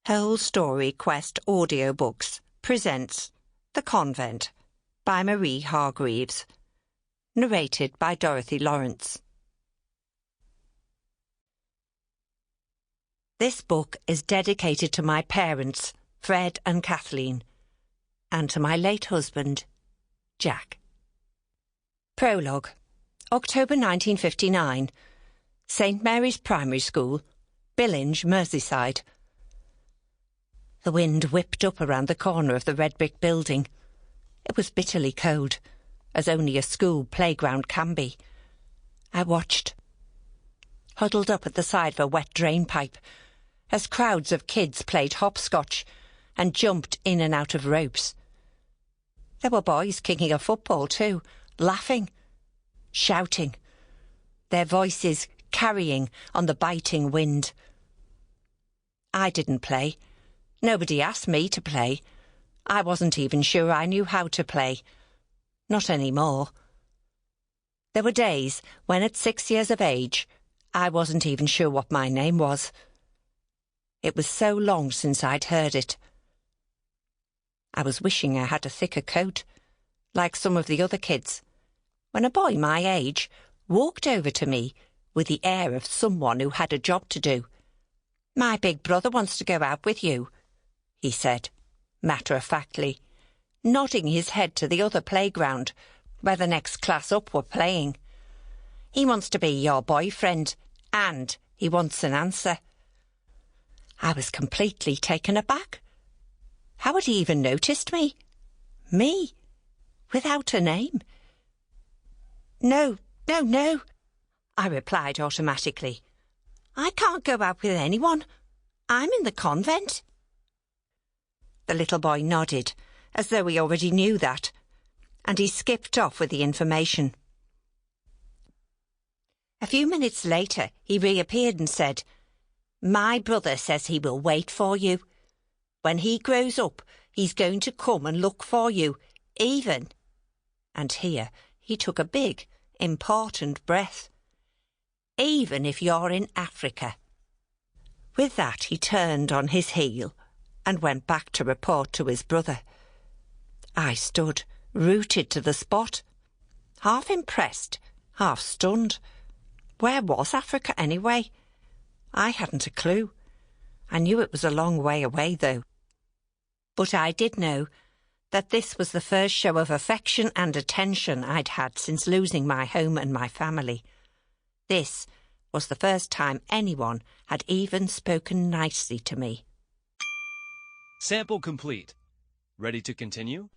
Whole Story Quest Audiobooks presents The Convent by Marie Hargreaves. Narrated by Dorothy Lawrence. This book is dedicated to my parents, Fred and Kathleen, and to my late husband, Jack. Prologue. October 1959. St Mary's Primary School, Billinge, Merseyside. The wind whipped up around the corner of the red brick building. It was bitterly cold, as only a school playground can be. I watched, huddled up at the side of a wet drain pipe, as crowds of kids played hopscotch and jumped in and out of ropes. There were boys kicking a football too, laughing, shouting, their voices carrying on the biting wind. I didn't play. Nobody asked me to play. I wasn't even sure I knew how to play. Not anymore. There were days when at 6 years of age, I wasn't even sure what my name was. It was so long since I'd heard it. I was wishing I had a thicker coat, like some of the other kids, when a boy my age walked over to me with the air of someone who had a job to do. "My big brother wants to go out with you," he said, matter-of-factly, nodding his head to the other playground, where the next class up were playing. "He wants to be your boyfriend, and he wants an answer." I was completely taken aback. How had he even noticed me? Me? Without a name? No, I replied automatically. "I can't go out with anyone. I'm in the convent." The little boy nodded, as though he already knew that, and he skipped off with the information. A few minutes later, he reappeared and said, "My brother says he will wait for you. When he grows up, he's going to come and look for you, even," and here he took a big, important breath, "even if you're in Africa." With that, he turned on his heel and went back to report to his brother. I stood, rooted to the spot, half impressed, half stunned. Where was Africa anyway? I hadn't a clue. I knew it was a long way away, though. But I did know that this was the first show of affection and attention I'd had since losing my home and my family. This was the first time anyone had even spoken nicely to me. Sample complete. Ready to continue?